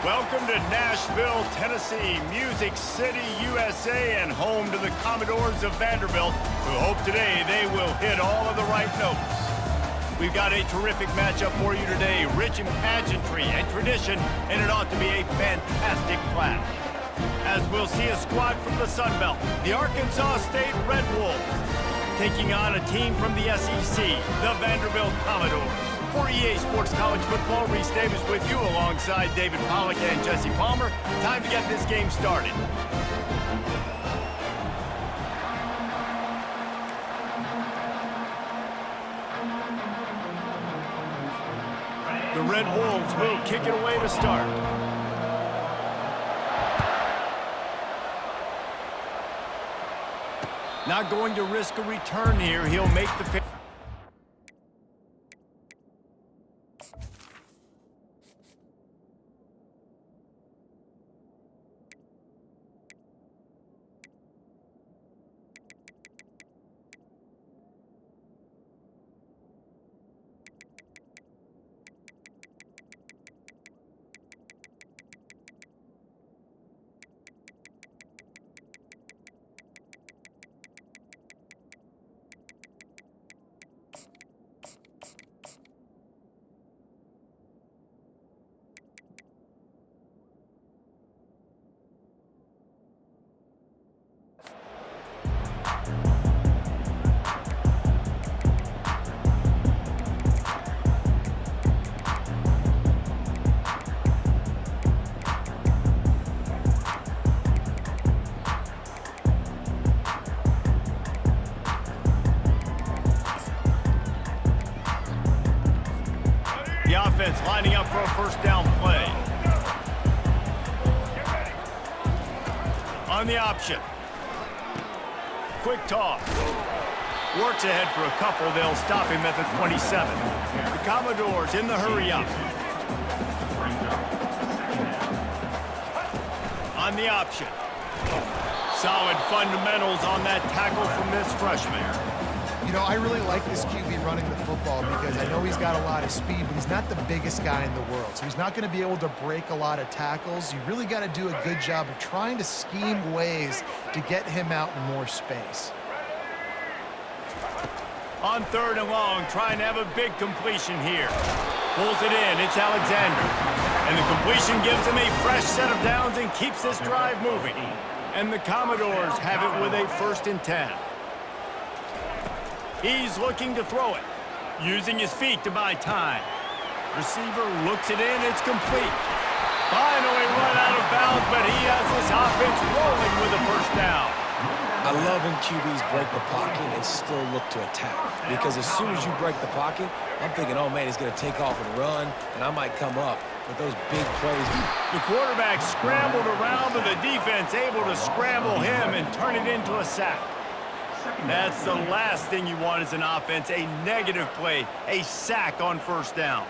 Welcome to Nashville, Tennessee, Music City, USA, and home to the Commodores of Vanderbilt, who hope today they will hit all of the right notes. We've got a terrific matchup for you today, rich in pageantry and tradition, and it ought to be a fantastic clash. As we'll see a squad from the Sun Belt, the Arkansas State Red Wolves, taking on a team from the SEC, the Vanderbilt Commodores. For EA Sports College Football, Reese Davis with you alongside David Pollack and Jesse Palmer. Time to get this game started. The Red Wolves will kick it away to start. Not going to risk a return here. He'll make the... The offense lining up for a first down play. On the option. Quick toss. Works ahead for a couple. They'll stop him at the 27. The Commodores in the hurry up. On the option. Solid fundamentals on that tackle from this freshman. You know, I really like this QB running the football because I know he's got a lot of speed, but he's not the biggest guy in the world. So he's not going to be able to break a lot of tackles. You really got to do a good job of trying to scheme ways to get him out in more space. On third and long, trying to have a big completion here. Pulls it in, it's Alexander. And the completion gives him a fresh set of downs and keeps this drive moving. And the Commodores have it with a 1st and 10. He's looking to throw it, using his feet to buy time. Receiver looks it in, it's complete. Finally run out of bounds, but he has this offense rolling with a first down. I love when QBs break the pocket and still look to attack. Because as soon as you break the pocket, I'm thinking, oh man, he's going to take off and run, and I might come up with those big plays. The quarterback scrambled around, but the defense able to scramble him and turn it into a sack. That's the last thing you want as an offense, a negative play, a sack on first down.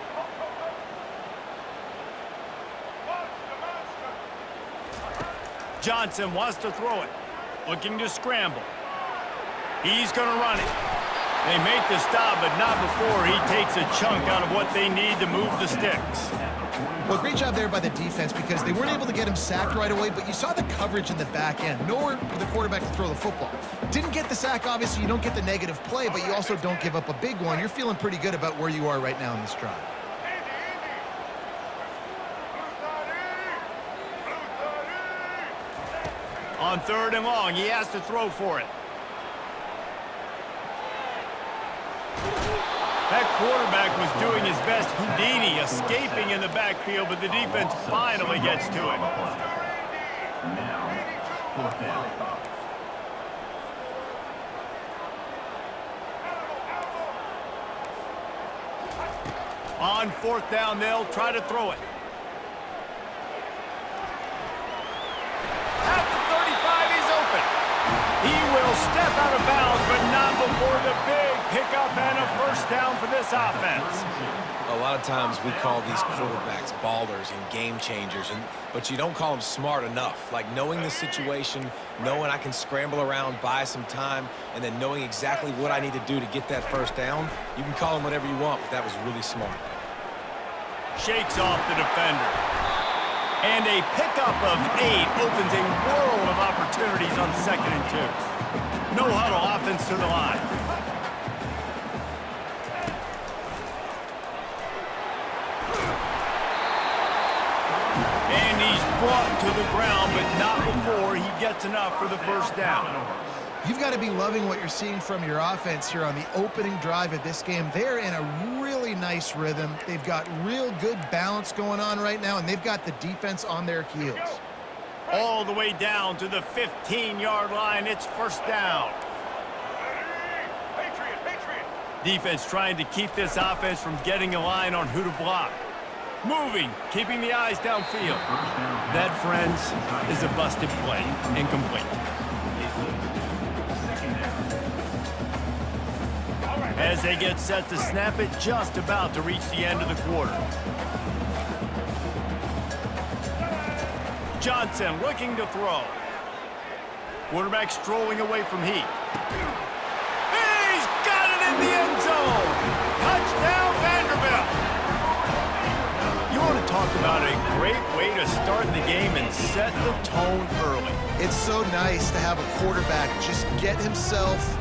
Johnson wants to throw it, looking to scramble. He's going to run it. They make the stop, but not before he takes a chunk out of what they need to move the sticks. Well, great job there by the defense because they weren't able to get him sacked right away, but you saw the coverage in the back end. Nowhere for the quarterback to throw the football. Didn't get the sack, obviously. You don't get the negative play, but you also don't give up a big one. You're feeling pretty good about where you are right now in this drive. On third and long, he has to throw for it. That quarterback was doing his best Houdini, escaping in the backfield, but the defense finally gets to it. On 4th down, they'll try to throw it. At the 35, he's open. He will step out of bounds, but not before the big pickup and a first down for this offense. A lot of times we call these quarterbacks ballers and game changers, but you don't call them smart enough. Like knowing the situation, knowing I can scramble around, buy some time, and then knowing exactly what I need to do to get that first down. You can call them whatever you want, but that was really smart. Shakes off the defender. And a pickup of 8 opens a world of opportunities on 2nd and 2. No huddle offense to the line. And he's brought to the ground, but not before he gets enough for the first down. You've got to be loving what you're seeing from your offense here on the opening drive of this game. They're in a really nice rhythm. They've got real good balance going on right now, and they've got the defense on their heels. All the way down to the 15-yard line. It's first down. Defense trying to keep this offense from getting a line on who to block. Moving, keeping the eyes downfield. That, friends, is a busted play. Incomplete. As they get set to snap it, just about to reach the end of the quarter. Johnson looking to throw. Quarterback strolling away from Heat. He's got it in the end zone. Touchdown, Vanderbilt. You want to talk about a great way to start the game and set the tone early. It's so nice to have a quarterback just get himself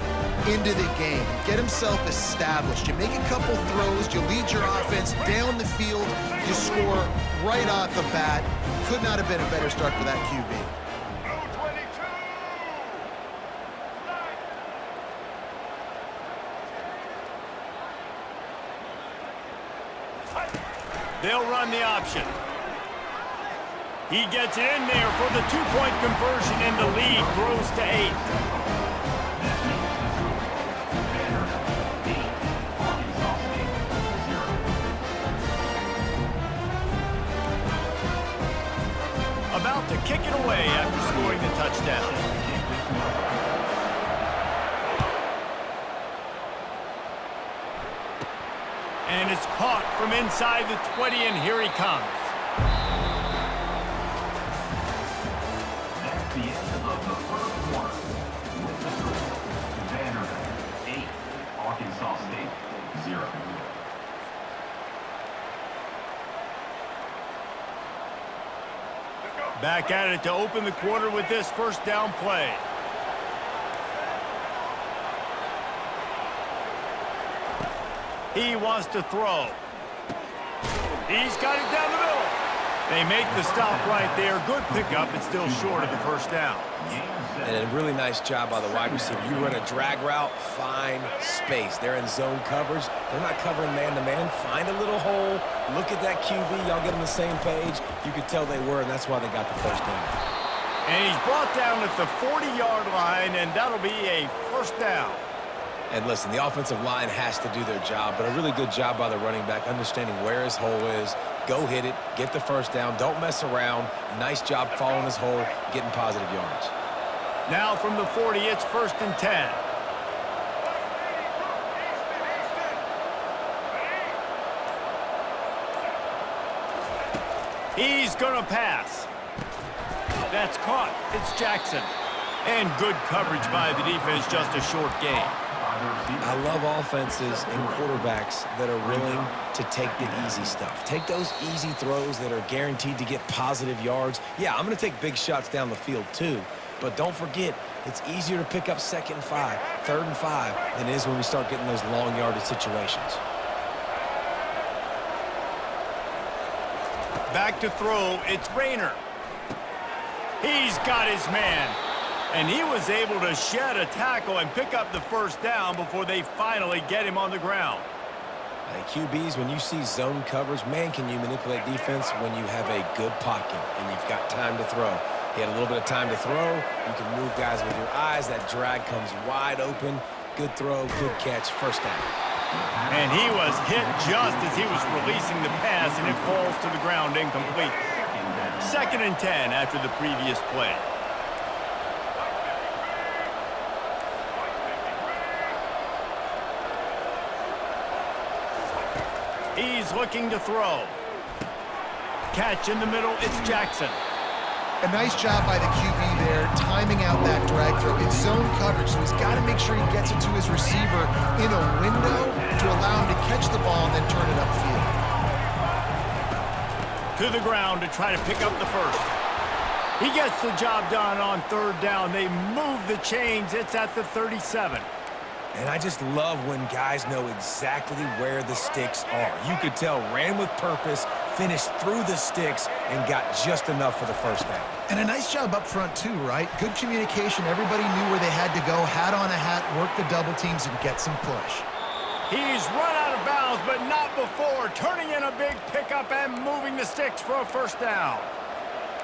into the game, get himself established. You make a couple throws, you lead your offense down the field, you score right off the bat. Could not have been a better start for that QB. They'll run the option. He gets it in there for the two-point conversion, and the lead grows to 8. About to kick it away after scoring the touchdown. And it's caught from inside the 20, and here he comes. That's the end of the first quarter. With the score, Vanderbilt 8, Arkansas State 0. Back at it to open the quarter with this first down play. He wants to throw. He's got it down the middle. They make the stop right there. Good pickup. It's still short of the first down. And a really nice job by the wide receiver. You run a drag route, find space. They're in zone coverage. They're not covering man-to-man. Find a little hole. Look at that QB. Y'all get on the same page. You could tell they were, and that's why they got the first down. And he's brought down at the 40-yard line, and that'll be a first down. And listen, the offensive line has to do their job, but a really good job by the running back, understanding where his hole is. Go hit it, get the first down, don't mess around. Nice job following his hole, getting positive yards. Now from the 40, it's 1st and 10. He's gonna pass. That's caught. It's Jackson. And good coverage by the defense, just a short gain. I love offenses and quarterbacks that are willing to take the easy stuff. Take those easy throws that are guaranteed to get positive yards. Yeah, I'm going to take big shots down the field too, but don't forget, it's easier to pick up 2nd and 5, 3rd and 5 than it is when we start getting those long yardage situations. Back to throw, it's Rayner. He's got his man. And he was able to shed a tackle and pick up the first down before they finally get him on the ground. Hey, QBs, when you see zone coverage, man, can you manipulate defense when you have a good pocket and you've got time to throw. He had a little bit of time to throw. You can move guys with your eyes. That drag comes wide open. Good throw, good catch, first down. And he was hit just as he was releasing the pass, and it falls to the ground incomplete. 2nd and 10 after the previous play. He's looking to throw. Catch in the middle, it's Jackson. A nice job by the QB there, timing out that drag throw. It's zone coverage, so he's got to make sure he gets it to his receiver in a window to allow him to catch the ball and then turn it upfield. To the ground to try to pick up the first. He gets the job done on third down. They move the chains. It's at the 37. And I just love when guys know exactly where the sticks are. You could tell ran with purpose, finished through the sticks, and got just enough for the first down. And a nice job up front, too, right? Good communication. Everybody knew where they had to go, hat on a hat, work the double teams, and get some push. He's run out of bounds, but not before. Turning in a big pickup and moving the sticks for a first down.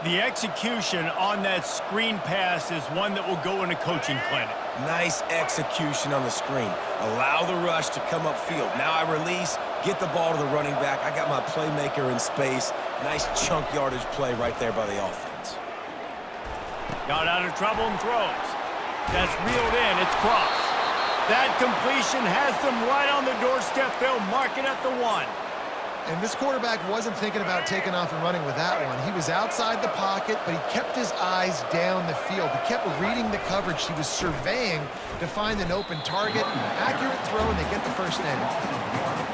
The execution on that screen pass is one that will go in a coaching clinic. Nice execution on the screen. Allow the rush to come upfield. Now I release, get the ball to the running back. I got my playmaker in space. Nice chunk yardage play right there by the offense. Got out of trouble and throws. That's reeled in. It's Cross. That completion has them right on the doorstep. They'll mark it at the 1. And this quarterback wasn't thinking about taking off and running with that one. He was outside the pocket, but he kept his eyes down the field. He kept reading the coverage. He was surveying to find an open target. Accurate throw, and they get the first down.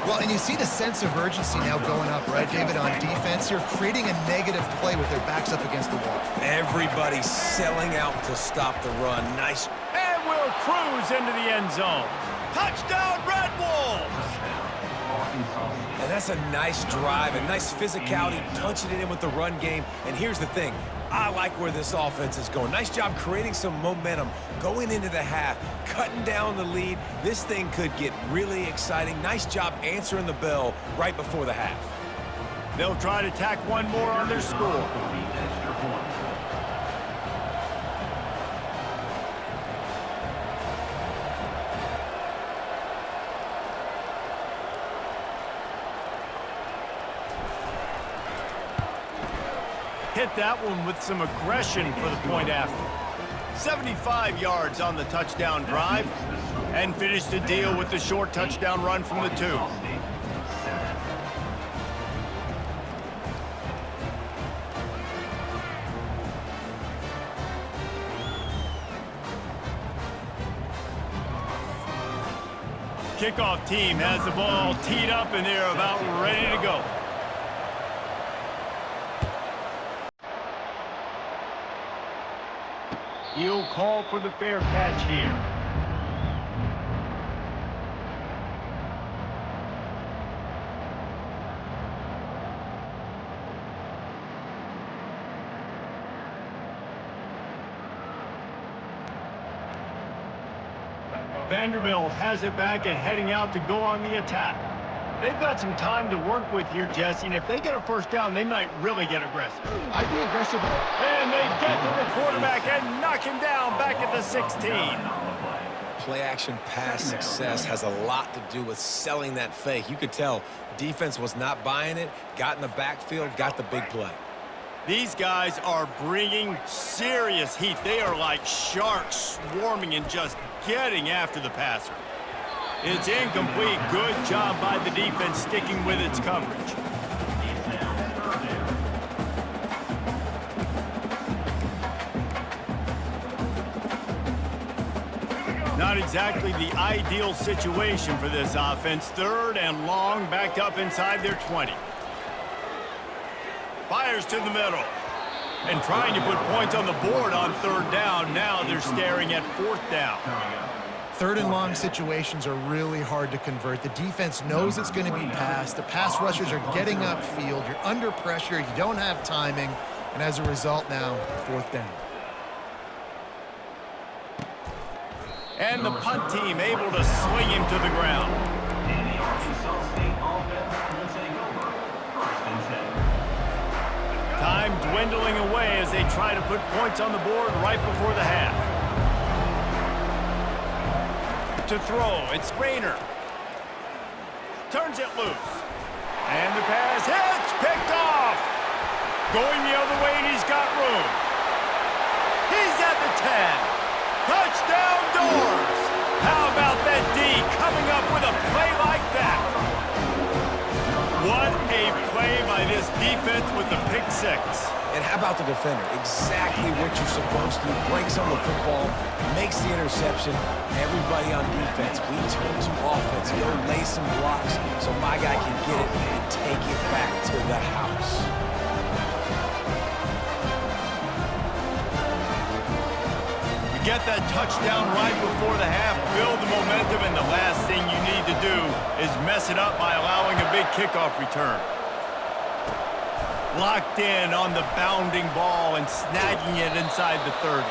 Well, and you see the sense of urgency now going up, right, David, on defense. You're creating a negative play with their backs up against the wall. Everybody selling out to stop the run. Nice. And we'll cruise into the end zone. Touchdown, Red Wolves! And that's a nice drive, a nice physicality, punching it in with the run game. And here's the thing. I like where this offense is going. Nice job creating some momentum, going into the half, cutting down the lead. This thing could get really exciting. Nice job answering the bell right before the half. They'll try to tack one more on their score. Hit that one with some aggression for the point after. 75 yards on the touchdown drive, and finished the deal with the short touchdown run from the 2. Kickoff team has the ball teed up, and they're about ready to go. He'll call for the fair catch here. Vanderbilt has it back and heading out to go on the attack. They've got some time to work with here, Jesse, and if they get a first down, they might really get aggressive. I'd be aggressive. And they get to the quarterback and knock him down back at the 16. Play-action pass success has a lot to do with selling that fake. You could tell defense was not buying it, got in the backfield, got the big play. These guys are bringing serious heat. They are like sharks swarming and just getting after the passer. It's incomplete. Good job by the defense sticking with its coverage. Not exactly the ideal situation for this offense. 3rd and long, backed up inside their 20. Fires to the middle. And trying to put points on the board on 3rd down. Now they're staring at 4th down. 3rd and long situations are really hard to convert. The defense knows it's going to be passed. The pass rushers are getting upfield. You're under pressure. You don't have timing. And as a result now, 4th down. And the punt team able to swing him to the ground. And the Arkansas State offense will take over 1st and 10. Time dwindling away as they try to put points on the board right before the half. To throw, it's Rayner. Turns it loose. And the pass hits, picked off. Going the other way, and he's got room. He's at the 10. Touchdown Doors! How about that D coming up with a play like that? What a play by this defense with the pick 6. And how about the defender? Exactly what you're supposed to. Breaks on the football, makes the interception. Everybody on defense, we turn to offense. Go lay some blocks so my guy can get it and take it back to the house. Get that touchdown right before the half, build the momentum, and the last thing you need to do is mess it up by allowing a big kickoff return. Locked in on the bounding ball and snagging it inside the 30.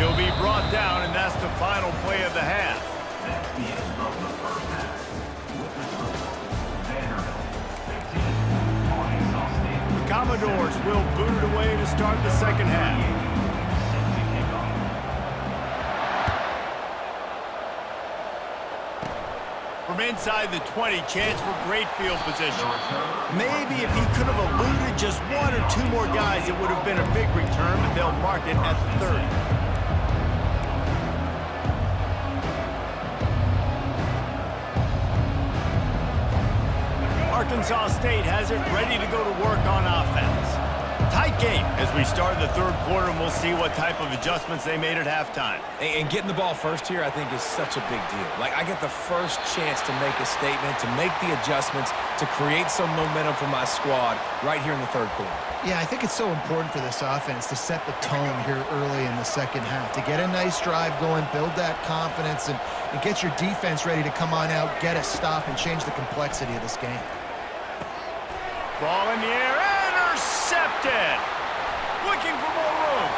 He'll be brought down, and that's the final play of the half. That's the end of the first half. With the score, Vanderbilt 15, Arkansas State. The Commodores will boot it away to start the second half. From inside the 20, chance for great field position. Maybe if he could have eluded just one or two more guys, it would have been a big return, but they'll mark it at the 30. Arkansas State has it ready to go to work on offense. Tight game as we start the third quarter, and we'll see what type of adjustments they made at halftime. And getting the ball first here, I think, is such a big deal. Like, I get the first chance to make a statement, to make the adjustments, to create some momentum for my squad right here in the third quarter. Yeah, I think it's so important for this offense to set the tone here early in the second half, to get a nice drive going, build that confidence, and get your defense ready to come on out, get a stop, and change the complexity of this game. Ball in the air, intercepted. Looking for more room.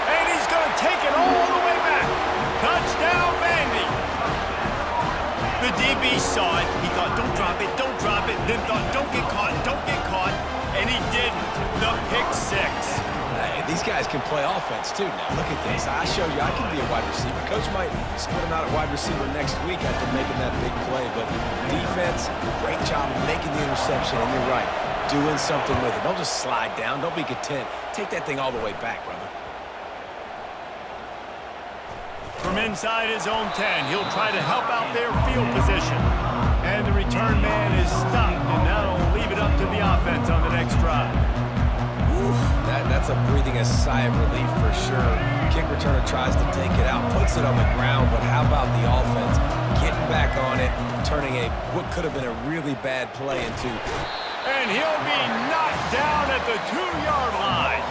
And he's going to take it all the way back. Touchdown, Vandy. The DB saw it. He thought, don't drop it, don't drop it. Then thought, don't get caught, don't get caught. And he didn't. The pick six. Hey, these guys can play offense, too, now. Look at this. I show you I can be a wide receiver. Coach might split him out at wide receiver next week after making that big play. But defense, great job of making the interception. And you're right, doing something with it. Don't just slide down. Don't be content. Take that thing all the way back, brother. From inside his own 10, he'll try to help out their field position. And the return man is stopped, and that'll leave it up to the offense on the next drive. That's a breathing a sigh of relief for sure. Kick returner tries to take it out, puts it on the ground, but how about the offense getting back on it, turning what could have been a really bad play into. And he'll be knocked down at the 2-yard line.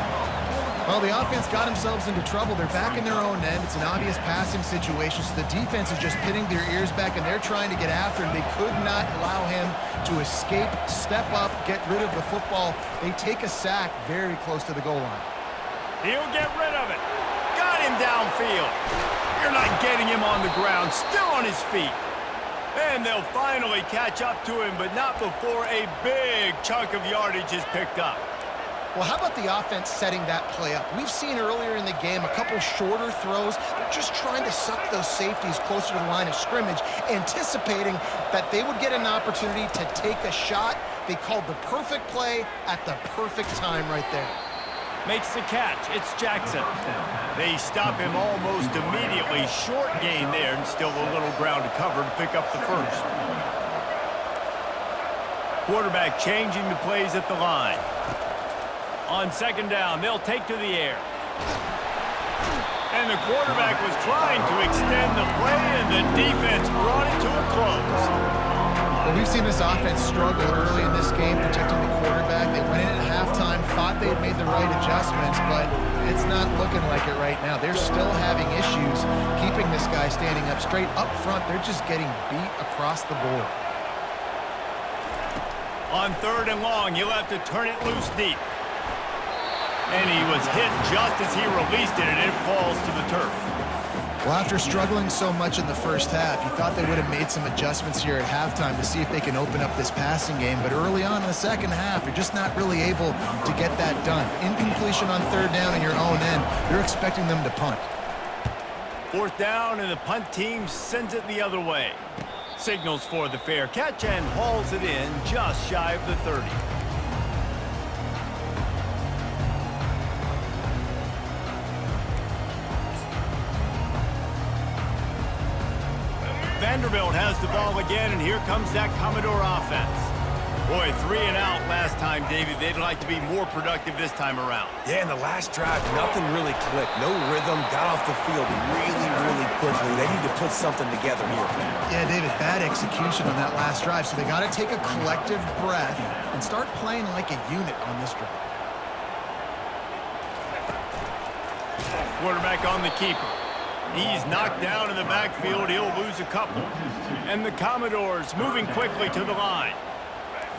Well, the offense got themselves into trouble. They're back in their own end. It's an obvious passing situation, so the defense is just pinning their ears back, and they're trying to get after him. They could not allow him to escape, step up, get rid of the football. They take a sack very close to the goal line. He'll get rid of it. Got him downfield. You're not getting him on the ground, still on his feet. And they'll finally catch up to him, but not before a big chunk of yardage is picked up. Well, how about the offense setting that play up? We've seen earlier in the game a couple shorter throws. They're just trying to suck those safeties closer to the line of scrimmage, anticipating that they would get an opportunity to take a shot. They called the perfect play at the perfect time right there. Makes the catch. It's Jackson. They stop him almost immediately. Short gain there, and still a little ground to cover to pick up the first. Quarterback changing the plays at the line. On second down, they'll take to the air. And the quarterback was trying to extend the play, and the defense brought it to a close. Well, we've seen this offense struggle early in this game protecting the quarterback. They went in at halftime, thought they had made the right adjustments, but it's not looking like it right now. They're still having issues keeping this guy standing up straight. Up front, they're just getting beat across the board. On third and long, he'll have to turn it loose deep. And he was hit just as he released it, and it falls to the turf. Well, after struggling so much in the first half, you thought they would have made some adjustments here at halftime to see if they can open up this passing game. But early on in the second half, you're just not really able to get that done. Incompletion on third down in your own end, you're expecting them to punt. Fourth down, and the punt team sends it the other way. Signals for the fair catch and hauls it in just shy of the 30. Vanderbilt has the ball again, and here comes that Commodore offense. Boy, 3 and out last time, David. They'd like to be more productive this time around. Yeah, in the last drive, nothing really clicked. No rhythm, got off the field really quickly. They need to put something together here. Yeah, David, bad execution on that last drive, so they got to take a collective breath and start playing like a unit on this drive. Quarterback on the keeper. He's knocked down in the backfield. He'll lose a couple. And the Commodores moving quickly to the line.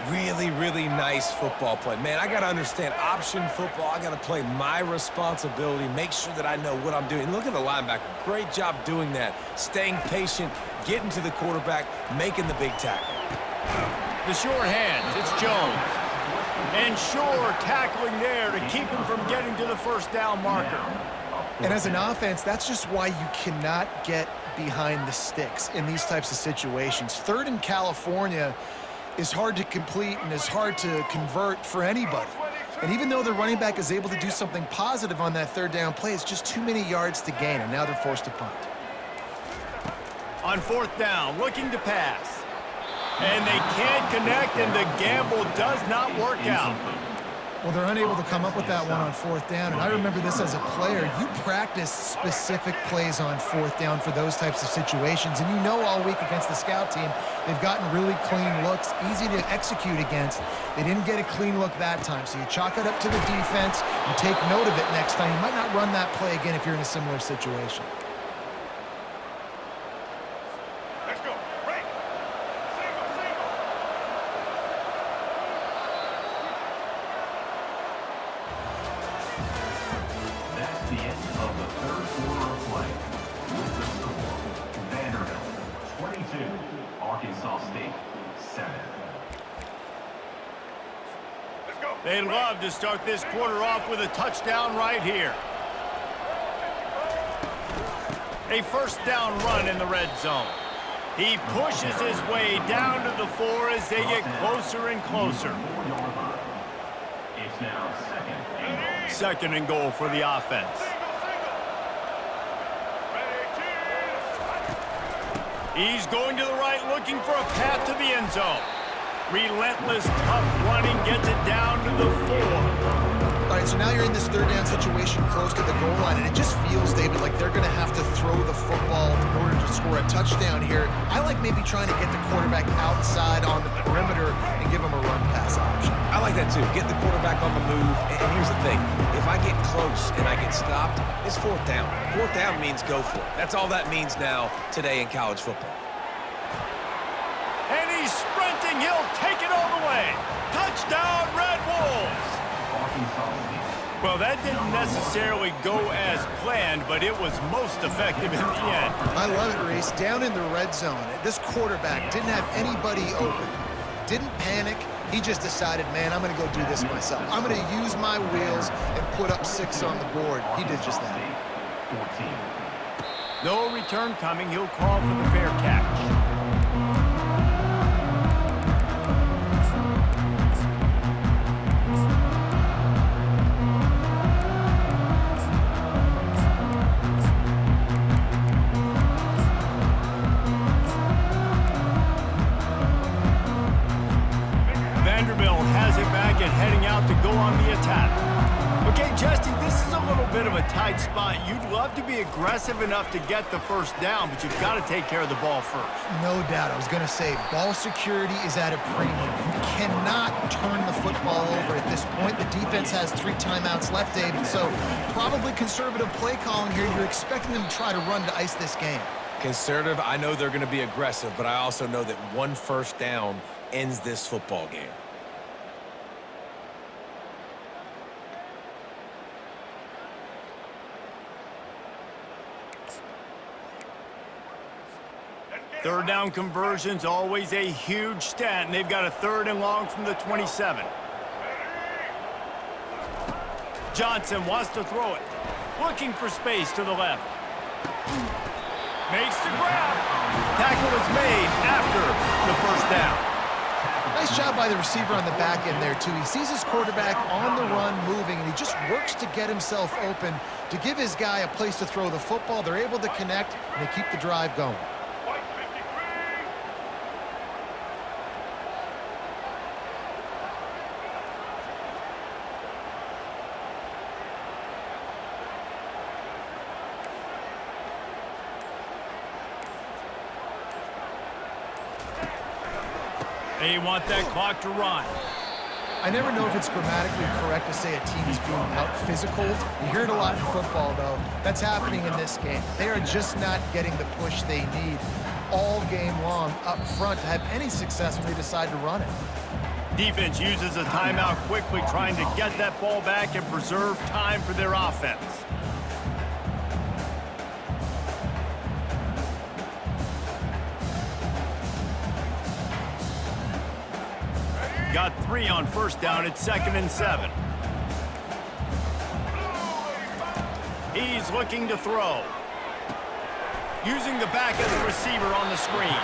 Really, really nice football play. Man, I got to understand option football. I got to play my responsibility, make sure that I know what I'm doing. Look at the linebacker. Great job doing that. Staying patient, getting to the quarterback, making the big tackle. The short hands, it's Jones. And Shore tackling there to keep him from getting to the first down marker. And as an offense, that's just why you cannot get behind the sticks in these types of situations. Third in California is hard to complete and is hard to convert for anybody. And even though the running back is able to do something positive on that third down play, it's just too many yards to gain, and now they're forced to punt. On fourth down, looking to pass. And they can't connect, and the gamble does not work out. Well, they're unable to come up with that one on fourth down, and I remember this as a player. You practice specific plays on fourth down for those types of situations, and you know all week against the scout team, they've gotten really clean looks, easy to execute against. They didn't get a clean look that time, so you chalk it up to the defense and take note of it next time. You might not run that play again if you're in a similar situation. The end of the third quarter of play. With the score, Vanderbilt 22, Arkansas State 7. They'd love to start this quarter off with a touchdown right here. A first down run in the red zone. He pushes his way down to the 4 as they get closer and closer. It's now Second and goal for the offense. He's going to the right, looking for a path to the end zone. Relentless, tough running, gets it down to the 4. All right, so now you're in this third down situation close to the goal line, and it just feels, David, like they're going to have to throw the football in order to score a touchdown here. I like maybe trying to get the quarterback outside on the perimeter and give him a run-pass option. I like that too. Get the quarterback on the move. And here's the thing. If I get close and I get stopped, it's fourth down. Fourth down means go for it. That's all that means now today in college football. And he's sprinting. He'll take it all the way. Touchdown, Red Wolves. Well, that didn't necessarily go as planned, but it was most effective in the end. I love it, Reese. Down in the red zone, this quarterback didn't have anybody open. Didn't panic. He just decided, man, I'm going to go do this myself. I'm going to use my wheels and put up 6 on the board. He did just that. No return coming. He'll call for the fair catch. Vanderbilt has it back and heading out to go on the attack. Okay, Justin, this is a little bit of a tight spot. You'd love to be aggressive enough to get the first down, but you've got to take care of the ball first. No doubt. I was going to say, ball security is at a premium. You cannot turn the football over at this point. The defense has 3 timeouts left, David, so probably conservative play calling here. You're expecting them to try to run to ice this game. Conservative, I know they're going to be aggressive, but I also know that one first down ends this football game. Third down conversion's always a huge stat, and they've got a 3rd and long from the 27. Johnson wants to throw it. Looking for space to the left. Makes the grab. Tackle is made after the first down. Nice job by the receiver on the back end there, too. He sees his quarterback on the run moving, and he just works to get himself open to give his guy a place to throw the football. They're able to connect, and they keep the drive going. They want that clock to run. I never know if it's grammatically correct to say a team is being out-physical. You hear it a lot in football, though. That's happening in this game. They are just not getting the push they need all game long up front to have any success when they decide to run it. Defense uses a timeout quickly, trying to get that ball back and preserve time for their offense. Got 3 on first down. It's 2nd and 7. He's looking to throw. Using the back as a receiver on the screen.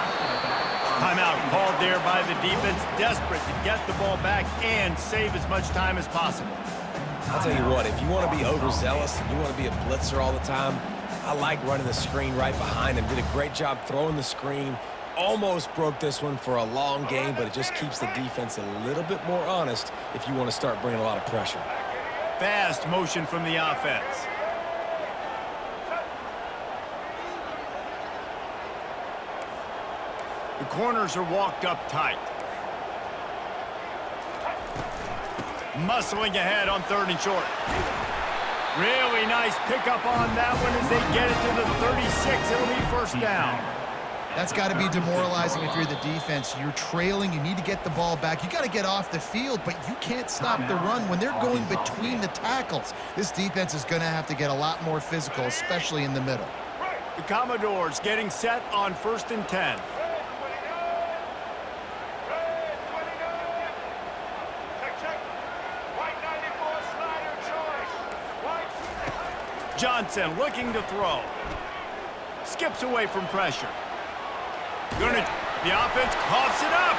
Timeout called there by the defense, desperate to get the ball back and save as much time as possible. I'll tell you what, if you want to be overzealous and you want to be a blitzer all the time, I like running the screen right behind him. Did a great job throwing the screen. Almost broke this one for a long game, but it just keeps the defense a little bit more honest if you want to start bringing a lot of pressure. Fast motion from the offense. The corners are walked up tight. Muscling ahead on 3rd and short. Really nice pickup on that one as they get it to the 36. It'll be first down. That's got to be demoralizing if you're the defense. You're trailing. You need to get the ball back. You got to get off the field, but you can't stop the run when they're going between the tackles. This defense is going to have to get a lot more physical, especially in the middle. The Commodores getting set on 1st and 10. Johnson looking to throw. Skips away from pressure. The offense coughs it up.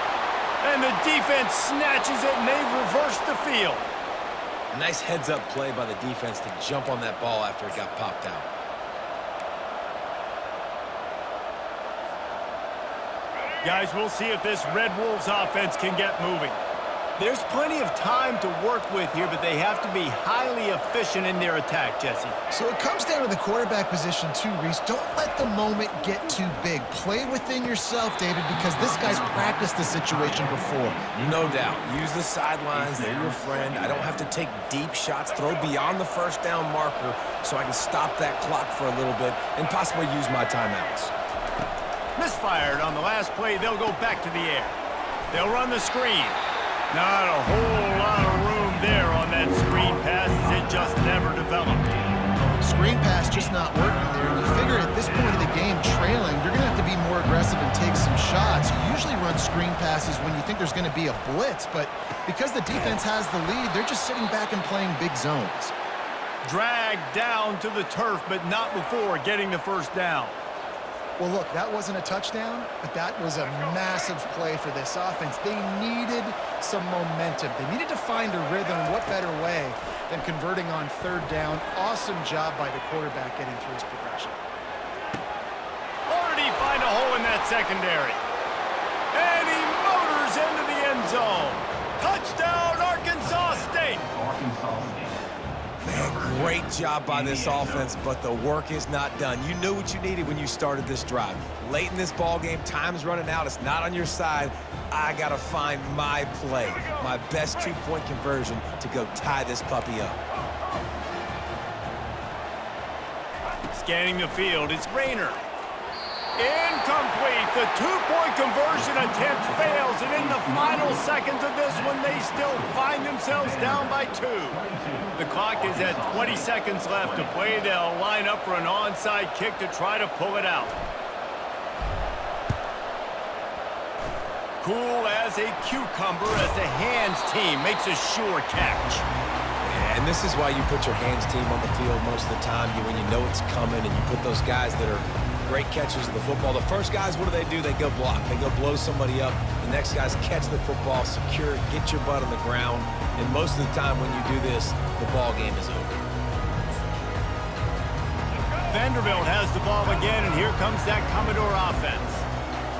And the defense snatches it, and they've reversed the field. Nice heads-up play by the defense to jump on that ball after it got popped out. Guys, we'll see if this Red Wolves offense can get moving. There's plenty of time to work with here, but they have to be highly efficient in their attack, Jesse. So it comes down to the quarterback position too, Reese. Don't let the moment get too big. Play within yourself, David, because this guy's practiced the situation before. No doubt. Use the sidelines. They're your friend. I don't have to take deep shots, throw beyond the first down marker so I can stop that clock for a little bit and possibly use my timeouts. Misfired on the last play. They'll go back to the air. They'll run the screen. Not a whole lot of room there on that screen pass as it just never developed. Screen pass just not working there. And you figure at this point of the game, trailing, you're going to have to be more aggressive and take some shots. You usually run screen passes when you think there's going to be a blitz, but because the defense has the lead, they're just sitting back and playing big zones. Dragged down to the turf, but not before getting the first down. Well, look, that wasn't a touchdown, but that was a massive play for this offense. They needed some momentum. They needed to find a rhythm. What better way than converting on 3rd down? Awesome job by the quarterback getting through his progression. Already find a hole in that secondary. And he motors into the end zone. Touchdown, Arkansas State. Arkansas State. Man, great job by this offense, but the work is not done. You knew what you needed when you started this drive. Late in this ball game, time's running out. It's not on your side. I got to find my play, my best 2-point conversion to go tie this puppy up. Scanning the field, it's Rayner. Incomplete. The 2-point conversion attempt fails, and in the final seconds of this one, they still find themselves down by 2. The clock is at 20 seconds left to play. They'll line up for an onside kick to try to pull it out. Cool as a cucumber as the hands team makes a sure catch. And this is why you put your hands team on the field most of the time when you know it's coming, and you put those guys that are great catchers of the football. The first guys, what do? They go block. They go blow somebody up. The next guys catch the football, secure it, get your butt on the ground. And most of the time when you do this, the ball game is over. Vanderbilt has the ball again, and here comes that Commodore offense.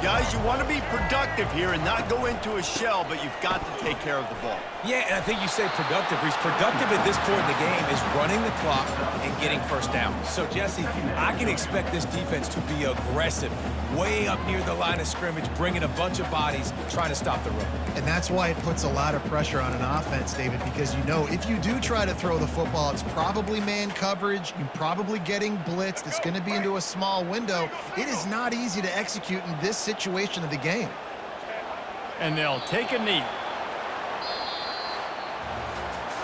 Guys, you want to be productive here and not go into a shell, but you've got to take care of the ball. Yeah, and I think you say productive. He's productive at this point in the game is running the clock and getting first down. So, Jesse, I can expect this defense to be aggressive, way up near the line of scrimmage, bringing a bunch of bodies, trying to stop the run. And that's why it puts a lot of pressure on an offense, David, because you know if you do try to throw the football, it's probably man coverage. You're probably getting blitzed. It's going to be into a small window. It is not easy to execute in this situation of the game. And they'll take a knee.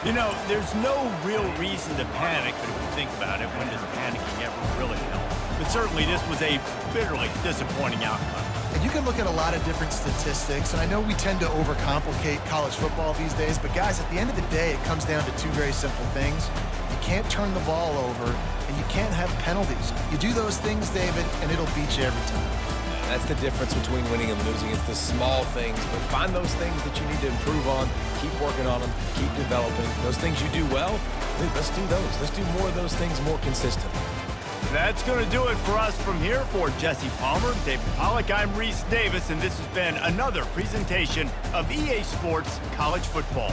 You know, there's no real reason to panic, but if you think about it, when does panicking ever really help? But certainly this was a bitterly disappointing outcome. And you can look at a lot of different statistics, and I know we tend to overcomplicate college football these days, but guys, at the end of the day, it comes down to two very simple things. You can't turn the ball over, and you can't have penalties. You do those things, David, and it'll beat you every time. That's the difference between winning and losing. It's the small things, but find those things that you need to improve on, keep working on them, keep developing. Those things you do well, dude, let's do those. Let's do more of those things more consistently. That's going to do it for us from here. For Jesse Palmer, David Pollack, I'm Reese Davis, and this has been another presentation of EA Sports College Football.